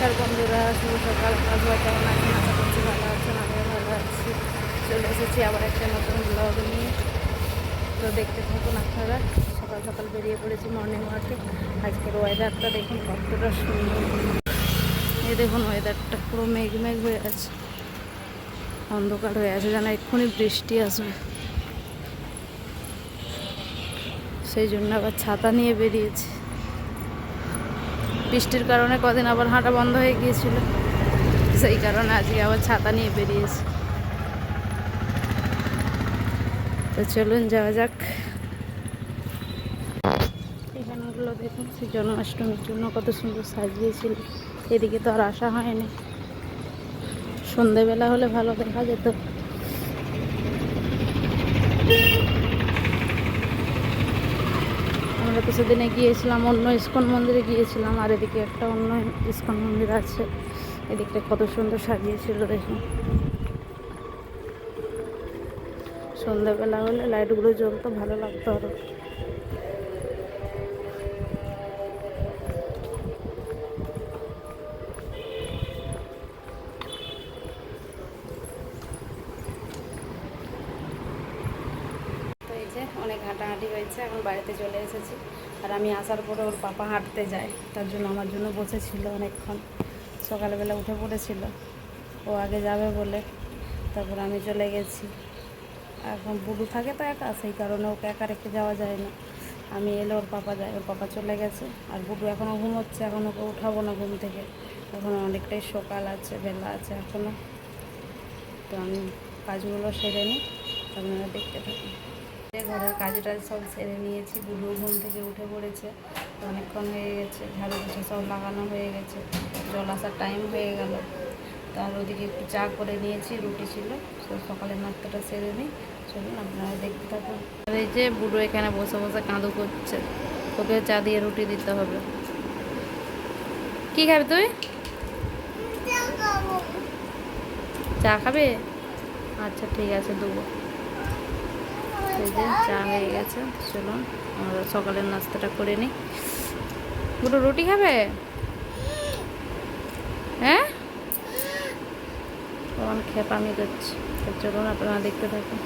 নমস্কার বন্ধুরা, শুভ সকাল। সবাই কেমন আছেন? আশা করছি ভালো আছেন, আমিও ভালো আছি। চলে এসেছি আবার একটা নতুন ব্লগ নিয়ে। তো দেখতে থাকুন আপনারা। সকাল সকাল বেরিয়ে পড়েছি মর্নিং ওয়াকে। আজকের ওয়েদারটা দেখুন কতটা সুন্দর। এই দেখুন ওয়েদারটা পুরো মেঘ মেঘ হয়ে আছে, অন্ধকার হয়ে আছে, যেন এক্ষুনি বৃষ্টি আসবে। সেই জন্য আবার ছাতা নিয়ে বেরিয়েছি। বৃষ্টির কারণে কদিন আবার হাঁটা বন্ধ হয়ে গিয়েছিল, সেই কারণে আজকে আবার ছাতা নিয়ে বেরিয়েছি। তো চলুন যাওয়া যাক। এখানগুলো দেখুন, সেই জন্মাষ্টমীর জন্য কত সুন্দর সাজিয়েছিল। এদিকে তো আর আসা হয়নি, সন্ধেবেলা হলে ভালো দেখা যেত। আমরা তো সেদিনে গিয়েছিলাম অন্য ইস্কন মন্দিরে গিয়েছিলাম, আর এদিকে একটা অন্য ইস্কন মন্দির আছে। এদিকটা কত সুন্দর সাজিয়েছিল দেখুন। সন্ধ্যাবেলা হলে লাইটগুলো জ্বলতো, ভালো লাগতো আরো। তো এই যে অনেক হাঁটাহাঁটি হয়েছে, এখন বাড়িতে চলে এসেছি। আর আমি আসার পরে ওর পাপা হাঁটতে যায়, তার জন্য আমার জন্য বসেছিল অনেকক্ষণ। সকালবেলা উঠে পড়েছিল, ও আগে যাবে বলে। তারপর আমি চলে গেছি। এখন বুড়ো থাকে তো একা, সেই কারণে ওকে একা রেখে যাওয়া যায় না। আমি এলে ওর পাপা যায়, ওর পাপা চলে গেছে। আর বুড়ো এখনও ঘুমোচ্ছে, এখন ওকে উঠাবো না ঘুম থেকে। এখন অনেকটাই সকাল আছে, বেলা আছে এখনও। তো আমি কাজগুলো সেরে নিই, আপনারা দেখতে থাকুন। ঘরের কাজটা সব সেরে নিয়েছি, বুড়ো ঘুম থেকে উঠে পড়েছে। অনেকক্ষণ হয়ে গেছে, ঝাড়ু পোছা সব লাগানো হয়ে গেছে, জল আসার টাইম হয়ে গেল। তার ওদিকে একটু চা করে নিয়েছি, রুটি ছিল। সকালের নাস্তাটা সেরে নিই, চলুন আপনারা দেখতে থাকুন। আর এই যে বুড়ো এখানে বসে বসে কাঁদু করছে, ওকে চা দিয়ে রুটি দিতে হবে। কি খাবি তুই? চা খাবে? আচ্ছা ঠিক আছে, দেবো। এই যে চা হয়ে গেছে, চলুন আমরা সকালের নাস্তাটা করে নিই। বুড়ো রুটি খাবে? হ্যাঁ, তখন খেপামি করছে। তো চলুন আপনারা দেখতে থাকুন।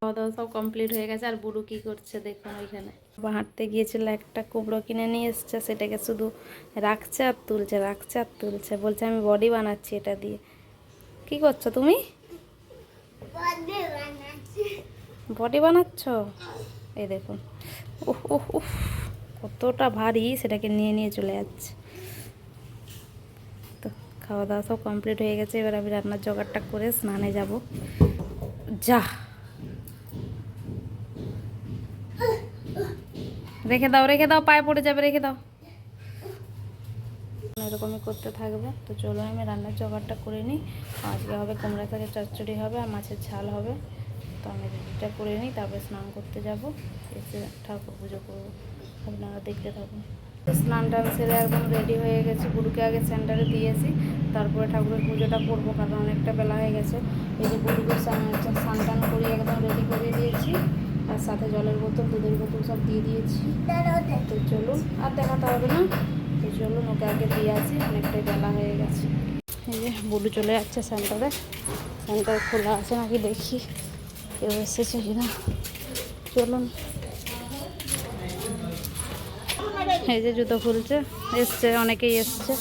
খাওয়া দাওয়া সব কমপ্লিট হয়ে গেছে। আর বুড়ো কী করছে দেখুন, ওইখানে হাঁটতে গিয়েছিল, একটা কুমড়ো কিনে নিয়ে এসছে, সেটাকে শুধু রাখছে আর তুলছে, রাখছে আর তুলছে। বলছে আমি বডি বানাচ্ছি এটা দিয়ে। কি করছো তুমি? বডি বানাচ্ছ? এই দেখুন, উফ উফ উফ, কতটা ভারী, সেটাকে নিয়ে নিয়ে চলে যাচ্ছে। তো খাওয়া দাওয়া সব কমপ্লিট হয়ে গেছে। এবার আমি রান্নার জোগাড়টা করে স্নানে যাব। যা, রেখে দাও, রেখে দাও, পায়ে পড়ে যাবে, রেখে দাও। এরকমই করতে থাকবে। তো চলো আমি রান্নার জোগাড়টা করে নিই। আজকে হবে কুমড়া শাকের চচ্চড়ি হবে, আর মাছের ঝাল হবে। তো আমি রেডিটা করে নিই, তারপরে স্নান করতে যাব, এসে ঠাকুর পুজো করবো। আপনারা দেখতে থাকুন। স্নান টান সেরে একদম রেডি হয়ে গেছি। বুড়ুকে আগে সেন্টারে দিয়েছি, তারপরে ঠাকুরের পুজোটা করবো, কারণ অনেকটা বেলা হয়ে গেছে। এই যে বুড়ুকে স্নান টান করিয়ে একদম রেডি করে দিয়েছি, আর সাথে জলের বোতল, দুধের বোতল সব দিয়ে দিয়েছি। তো চলুন, আর দেখাতে হবে না। তো চলুন ওকে আগে দিয়ে আসি, অনেকটাই বেলা হয়ে গেছে। এই যে বুড়ু চলে যাচ্ছে সেন্টারে। সেন্টার খোলা আছে নাকি দেখি, কেউ এসেছে কিনা। চলুন। এই যে জুতো খুলছে, এসছে, অনেকেই এসছে।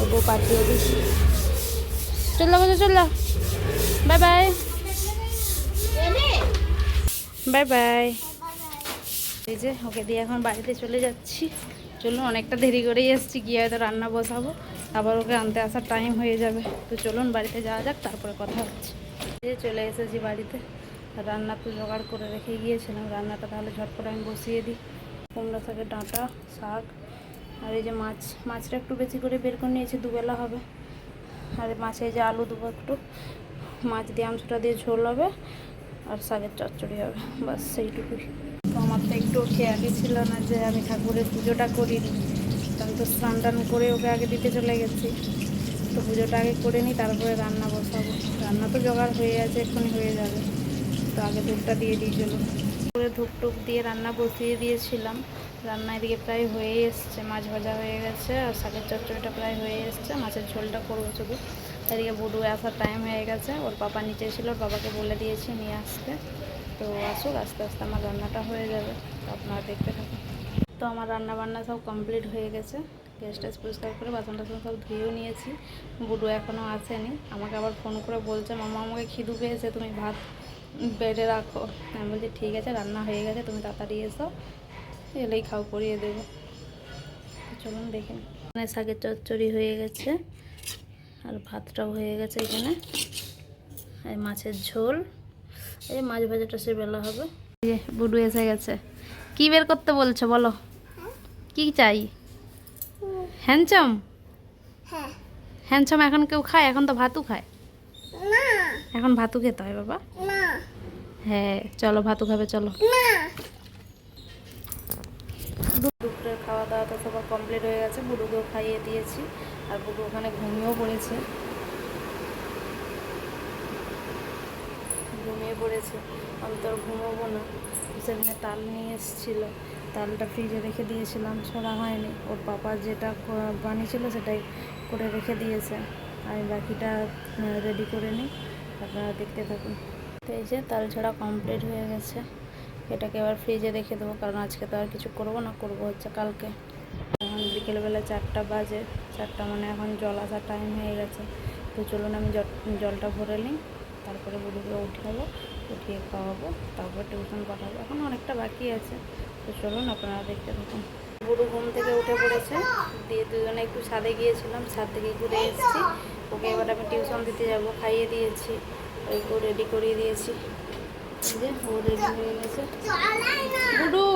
ওকে পাঠিয়ে দিচ্ছি। চল যাও, চল যাও, বাই বাই, বাই বাই। এই যে ওকে দিয়ে এখন বাড়িতে চলে যাচ্ছি। চলুন, অনেকটা দেরি করেই এসছি, গিয়ে হয়তো রান্না বসাবো, আবার ওকে আনতে আসার টাইম হয়ে যাবে। তো চলুন বাড়িতে যাওয়া যাক, তারপরে কথা হচ্ছে। এই যে চলে এসেছি বাড়িতে। রান্না তো জোগাড় করে রেখে গিয়েছিলাম, রান্নাটা তাহলে ঝটপট আমি বসিয়ে দিই। কুমড়ো শাকের ডাঁটা, শাক, আর এই যে মাছটা একটু বেশি করে বের করে নিয়েছি, দুবেলা হবে। আর মাছে যে আলু দেবো একটু, মাছ দিয়ে আমসুটা দিয়ে ঝোল হবে, আর শাকের চচ্চড়ি হবে, বাস সেইটুকুই। তো আমার তো একটু খেয়ালই ছিল না যে আমি ঠাকুরের পুজোটা করিনি। আমি তো স্নান টান করে ওকে আগে দিতে চলে গেছি। তো পুজোটা আগে করে নিই, তারপরে রান্না বসাবো। রান্না তো জোগাড় হয়ে আছে, এক্ষুনি হয়ে যাবে। তো আগে ধূপটা দিয়ে দিই, চলো। করে ধূপ টুপ দিয়ে রান্না বসিয়ে দিয়েছিলাম। রান্না এদিকে প্রায় হয়ে এসছে, মাছ ভাজা হয়ে গেছে আর শাকের চচ্চড়িটা প্রায় হয়ে এসছে, মাছের ঝোলটা করবো শুধু। এদিকে বুডু আসার টাইম হয়ে গেছে, ওর পাপা নিচে ছিল, ওর বাবাকে বলে দিয়েছি নিয়ে আসতে, তো আসুক, আস্তে আস্তে আমার রান্নাটা হয়ে যাবে, তো আপনারা দেখতে থাকুন। তো আমার রান্না বান্না সব কমপ্লিট হয়ে গেছে, গ্যাস ট্যাস পরিষ্কার করে বাসন টাসন সব ধুয়েও নিয়েছি। বুডু এখনও আসেনি, আমাকে আবার ফোন করে বলছে মামা আমাকে খিদু পেয়েছে, তুমি ভাত বেড়ে রাখো। আমি বলছি ঠিক আছে, রান্না হয়ে গেছে, তুমি তাড়াতাড়ি এসো, এলেই খাও, করিয়ে দেবো। চলুন দেখেন, এখানে শাকের চচ্চড়ি হয়ে গেছে আর ভাতটাও হয়ে গেছে এখানে, এই মাছের ঝোল, এই মাছ ভাজাটা সে বেলা হবে। এই যে বুডু এসে গেছে, কি বের করতে বলছো বলো, কি চাই? হ্যান্ডসাম? হ্যান্ডসাম এখন কেউ খায়? এখন তো ভাতু খায়। এখন ভাতু খেতে হয় বাবা। হ্যাঁ চলো ভাতু খাবে, চলো। দুপুরের খাওয়া দাওয়া তো সবার কমপ্লিট হয়ে গেছে, বুডুকেও খাইয়ে দিয়েছি আর বুডু ওখানে ঘুমিয়েও পড়েছে, আমি তো আর ঘুমোবো না। সেখানে তাল নিয়ে এসেছিলো, তালটা ফ্রিজে রেখে দিয়েছিলাম, ছড়া হয়নি, ওর পাপা যেটা বানিয়েছিল সেটাই করে রেখে দিয়েছে, আমি বাকিটা রেডি করে নিই, আপনারা দেখতে থাকুন। তো এই যে তাল ছড়া কমপ্লিট হয়ে গেছে, এটাকে আবার ফ্রিজে রেখে দেবো, কারণ আজকে তো আর কিছু করবো না, করবো হচ্ছে কালকে। এখন বিকেলবেলা 4টা বাজে, 4টা মানে এখন জল আসার টাইম হয়ে গেছে, তো চলুন আমি জলটা ভরে নিই, তারপরে বুড়ুকে উঠাবো, উঠিয়ে খাওয়াবো, তারপর টিউশন পাঠাবো, এখন অনেকটা বাকি আছে, তো চলুন আপনারা দেখতে থাকুন। বুড়ু ঘুম থেকে উঠে পড়েছে, দিয়ে দুজনে একটু ছাদে গিয়েছিলাম, ছাদ থেকে ঘুরে এসেছি, ওকে এবার আমি টিউশন দিতে যাব, খাইয়ে দিয়েছি, ওইকেও রেডি করিয়ে দিয়েছি, এই যে ও রেডি হয়ে গেছে। বুডু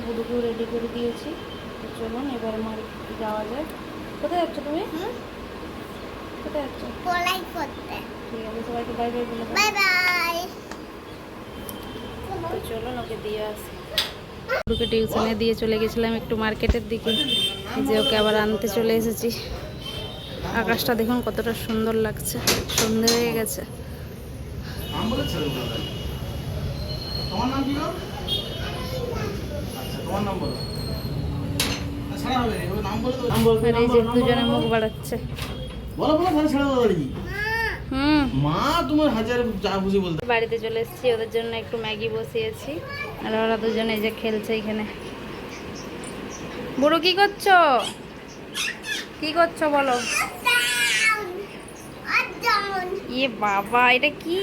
বুডুকেও রেডি করে দিয়েছি, তো চলুন এবার আমার যাওয়া যায়। কোথায় যাচ্ছ তুমি? কোথায় যাচ্ছ? পড়াই করতে। ঠিক আছে, সবাইকে বাই বাই বলে দাও। Bye bye. তো চলুন ওকে দিয়ে আসি। বুডুকে টিউশনে দিয়ে চলে গেছিলাম একটু মার্কেটের দিকে, যে ওকে আবার আনতে চলে এসেছি। আকাশটা দেখুন কতটা সুন্দর লাগছে, সন্ধে হয়ে গেছে। তোমার নাম কি? তোমার নাম বলো। দুজনে মুখ বাড়াচ্ছে, বাড়িতে চলে এসেছি, ওদের জন্য একটু ম্যাগি বসিয়েছি আর ওরা দুজনে যে খেলছে এখানে। বুড়ো কি করছো, কি করছো বলো? ইয়ে বাবা, এটা কি?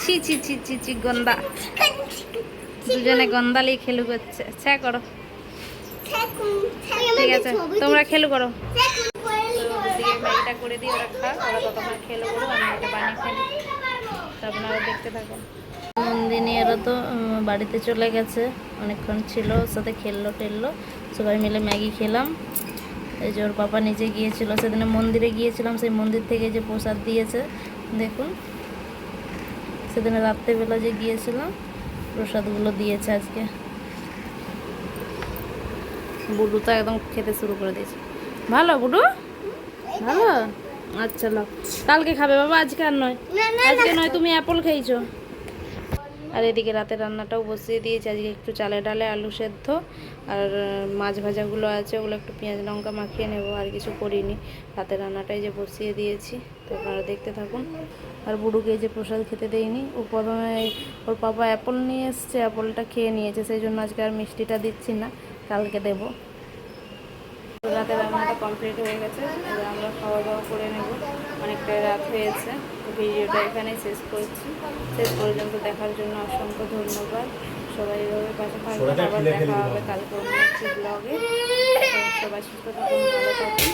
ছি ছি ছি ছি ছি, গন্দা, দুজনে গন্দালি খেলু করছে, ছ্যা করো। ঠিক আছে তোমরা খেলু করো, ম্যাগিটা করে দিই, ওরা খা, ওরা ততক্ষণ খেলো করো, আমি এটা বানিয়ে ফেলি, তো আপনারা দেখতে থাকুন। নন্দিনী এরা তো বাড়িতে চলে গেছে, অনেকক্ষণ ছিল, ওর সাথে খেললো টেললো, সবাই মিলে ম্যাগি খেলাম। এই যে ওর বাবা নিজে গিয়েছিল, সেদিনে মন্দিরে গিয়েছিলাম, সেই মন্দির থেকে যে প্রসাদ দিয়েছে দেখুন, সেদিনে রাত্রেবেলা যে গিয়েছিলাম প্রসাদগুলো দিয়েছে আজকে। বুডু তো একদম খেতে শুরু করে দিয়েছে। ভালো বুডু, ভালো, আচ্ছা লো, কালকে খাবে বাবা, আজকে আর নয়, আজকে নয়, তুমি অ্যাপল খেয়েছো। আর এদিকে রাতের রান্নাটাও বসিয়ে দিয়েছি, আজকে একটু চালে ডালে আলু সেদ্ধ আর মাছ ভাজাগুলো আছে, ওগুলো একটু পেঁয়াজ লঙ্কা মাখিয়ে নেব, আর কিছু করিনি। রাতের রান্নাটাই যে বসিয়ে দিয়েছি, তো আপনারা দেখতে থাকুন। আর বুড়ুকে যে প্রসাদ খেতে দেয়নি, ও প্রথমে ওর পাপা অ্যাপল নিয়ে এসছে, অ্যাপলটা খেয়ে নিয়েছে, সেই জন্য আজকে আর মিষ্টিটা দিচ্ছি না, কালকে দেবো। রাতের রান্নাটা কমপ্লিট হয়ে গেছে, এবার আমরা খাওয়া দাওয়া করে নেব, অনেকটাই রাত হয়েছে। ভিডিওটা এখানেই শেষ করছি, শেষ পর্যন্ত দেখার জন্য অসংখ্য ধন্যবাদ। সবাই এভাবে পাশে থাকবেন, আবার দেখা হবে কালকে অন্য একটি ব্লগে। সবাই সুস্থ থাকুন, ভালো থাকুন।